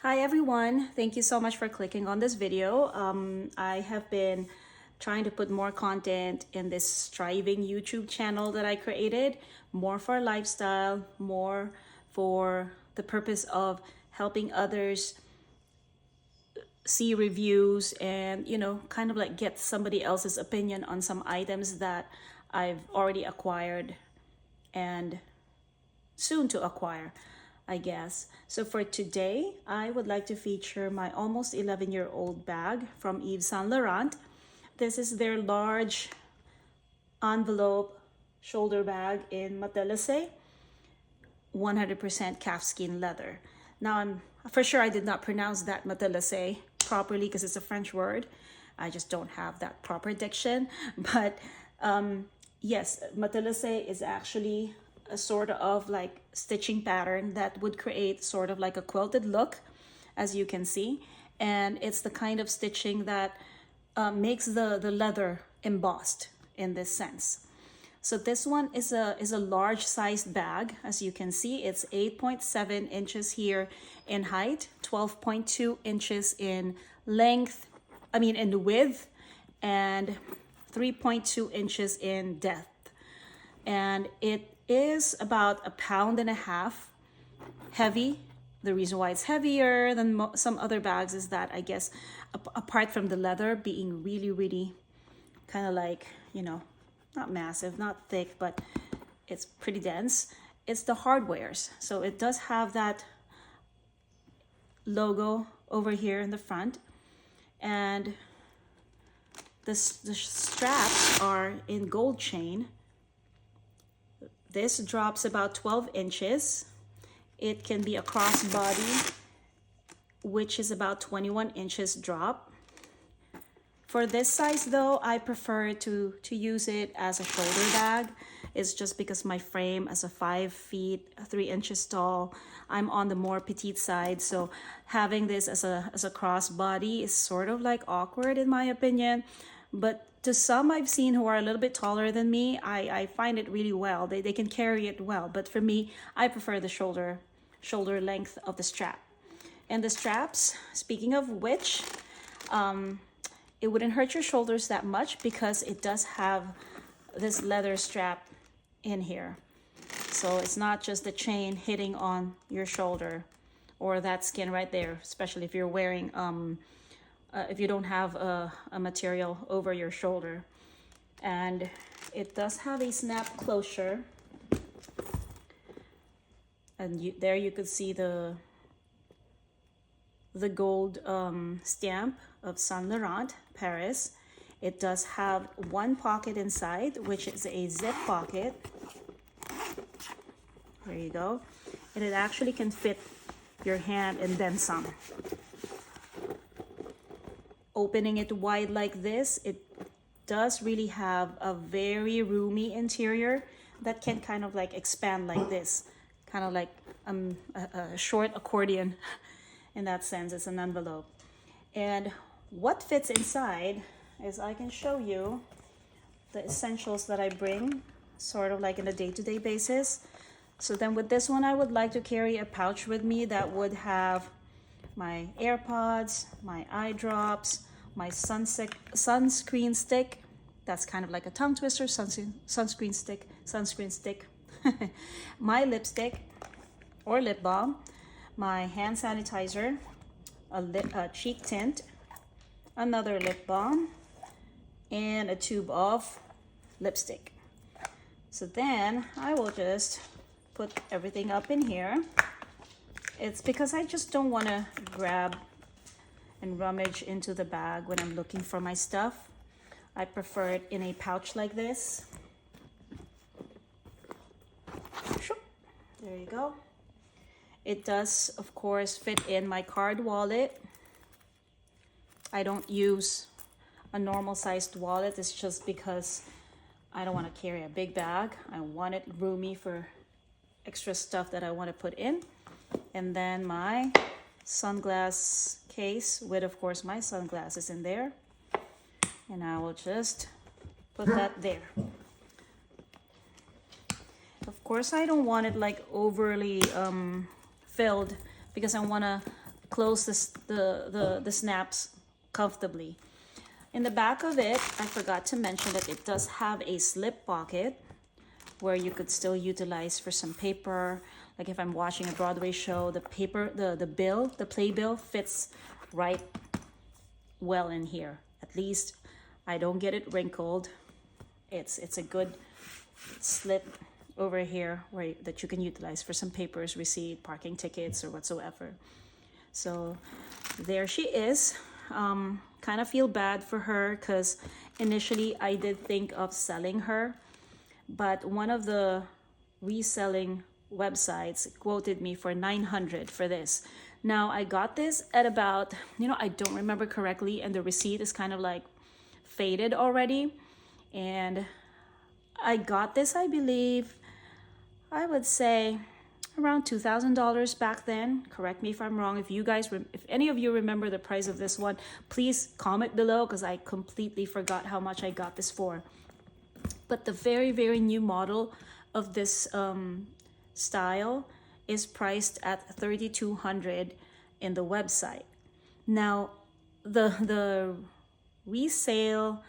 Hi everyone, thank you so much for clicking on this video. I have been trying to put more content in this striving YouTube channel that I created, more for lifestyle, more for the purpose of helping others see reviews and, kind of like get somebody else's opinion on some items that I've already acquired and soon to acquire, I guess. So for today, I would like to feature my almost 11-year-old bag from Yves Saint Laurent. This is their large envelope shoulder bag in matelassé, 100% calfskin leather. Now, I'm for sure I did not pronounce that matelassé properly because it's a French word. I just don't have that proper diction. But yes, matelassé is actually a sort of like stitching pattern that would create sort of like a quilted look, as you can see. And it's the kind of stitching that makes the leather embossed in this sense. So this one is a large sized bag. As you can see, it's 8.7 inches here in height, 12.2 inches in length, in width, and 3.2 inches in depth. And it is about 1.5 pounds heavy. The reason why it's heavier than some other bags is that, I guess, apart from the leather being really, really kind of like, not massive, not thick, but it's pretty dense, it's the hardwares. So it does have that logo over here in the front, and the straps are in gold chain. This drops about 12 inches. It can be a crossbody, which is about 21 inches drop. For this size though, I prefer to use it as a shoulder bag. It's just because my frame, as a 5 feet 3 inches tall, I'm on the more petite side. So having this as a crossbody is sort of like awkward in my opinion. But to some I've seen who are a little bit taller than me, I find it really well. They can carry it well. But for me, I prefer the shoulder length of the strap. And the straps, speaking of which, it wouldn't hurt your shoulders that much because it does have this leather strap in here. So it's not just the chain hitting on your shoulder or that skin right there, especially if you're wearing, if you don't have a material over your shoulder. And it does have a snap closure. And there you could see the gold stamp of Saint Laurent, Paris. It does have one pocket inside, which is a zip pocket. There you go. And it actually can fit your hand and then some. Opening it wide like this, it does really have a very roomy interior that can kind of like expand like this, kind of like a short accordion. In that sense, it's an envelope. And what fits inside is, I can show you the essentials that I bring sort of like in a day-to-day basis. So then with this one, I would like to carry a pouch with me that would have my AirPods, my eye drops, my sunscreen stick. That's kind of like a tongue twister, sunscreen stick. My lipstick or lip balm, my hand sanitizer, a cheek tint, another lip balm, and a tube of lipstick. So then I will just put everything up in here. It's because I just don't want to grab and rummage into the bag when I'm looking for my stuff. I prefer it in a pouch like this. There you go. It does, of course, fit in my card wallet. I don't use a normal sized wallet. It's just because I don't want to carry a big bag. I want it roomy for extra stuff that I want to put in. And then my sunglass case with, of course, my sunglasses in there. And I will just put that there. Of course, I don't want it like overly filled because I want to close the snaps comfortably. In the back of it, I forgot to mention that it does have a slip pocket where you could still utilize for some paper. Like if I'm watching a Broadway show, the paper, the playbill fits right well in here. At least I don't get it wrinkled. It's a good slip over here where that you can utilize for some papers, receipt, parking tickets, or whatsoever. So there she is. Kind of feel bad for her because initially I did think of selling her, but one of the reselling websites quoted me for 900 for this. Now I got this at about, I don't remember correctly, and the receipt is kind of like faded already. And I got this, I believe, I would say around $2,000 back then. Correct me if I'm wrong. If you guys, if any of you remember the price of this one, please comment below because I completely forgot how much I got this for. But the very, very new model of this style is priced at $3,200 in the website. Now, the resale,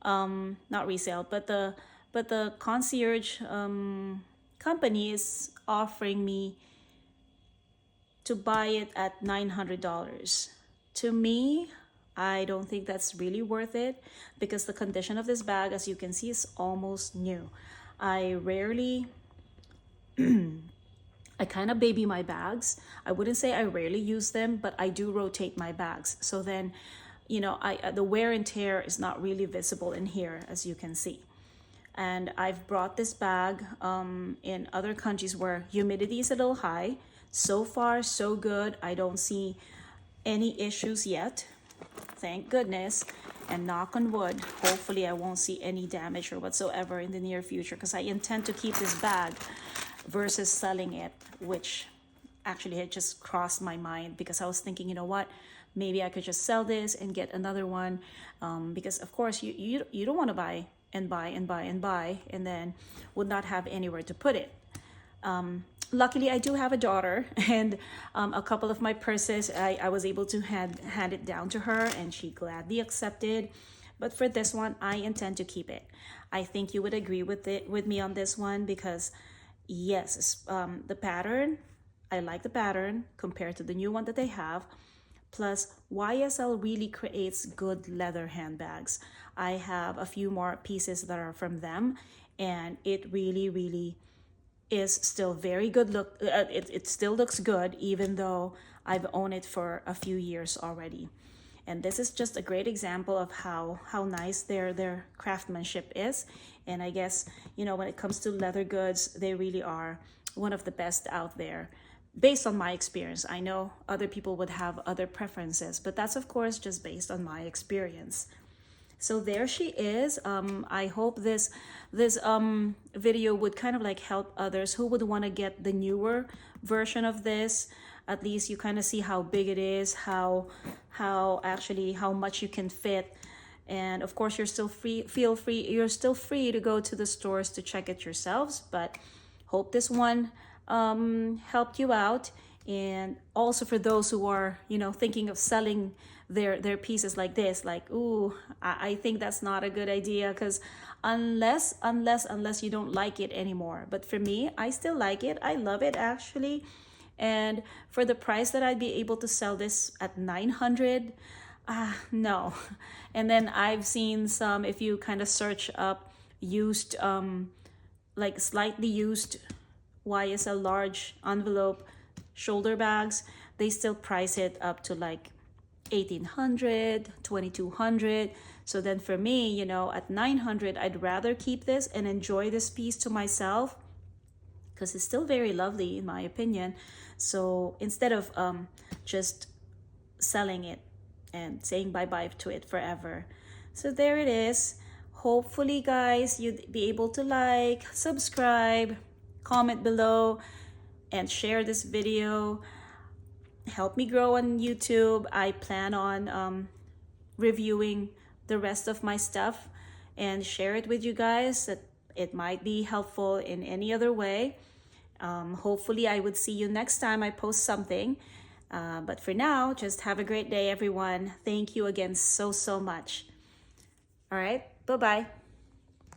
not resale, but the concierge company is offering me to buy it at $900. To me, I don't think that's really worth it because the condition of this bag, as you can see, is almost new. I rarely, I kind of baby my bags. I wouldn't say I rarely use them, but I do rotate my bags. So then, the wear and tear is not really visible in here, as you can see. And I've brought this bag in other countries where humidity is a little high. So far, so good. I don't see any issues yet. Thank goodness. And knock on wood, hopefully I won't see any damage or whatsoever in the near future because I intend to keep this bag versus selling it, which actually had just crossed my mind because I was thinking, you know what? Maybe I could just sell this and get another one because, of course, you don't want to buy and buy and then would not have anywhere to put it. Luckily, I do have a daughter, and a couple of my purses, I was able to hand it down to her, and she gladly accepted. But for this one, I intend to keep it. I think you would agree with me on this one because, yes, the pattern, I like the pattern compared to the new one that they have. Plus, YSL really creates good leather handbags. I have a few more pieces that are from them, and it really, really is still very good look. It still looks good even though I've owned it for a few years already. And this is just a great example of how nice their craftsmanship is. And I guess, when it comes to leather goods, they really are one of the best out there. Based on my experience, I know other people would have other preferences, but that's of course just based on my experience. So there she is. I hope this video would kind of like help others who would want to get the newer version of this. At least you kind of see how big it is, how much you can fit. And of course, you're still free to go to the stores to check it yourselves, but hope this one helped you out. And also for those who are thinking of selling their pieces like this, like, ooh, I think that's not a good idea because unless you don't like it anymore. But for me, I still like it. I love it actually. And for the price that I'd be able to sell this at 900, no. And then I've seen some, if you kind of search up used, like slightly used YSL large envelope shoulder bags, they still price it up to like 1,800, 2,200. So then for me, at 900, I'd rather keep this and enjoy this piece to myself because it's still very lovely in my opinion. So instead of just selling it and saying bye-bye to it forever. So there it is. Hopefully guys, you'd be able to like, subscribe, comment below, and share this video. Help me grow on YouTube. I plan on reviewing the rest of my stuff and share it with you guys that it might be helpful in any other way. Hopefully I would see you next time I post something. But for now, just have a great day, everyone. Thank you again so much. All right, bye-bye.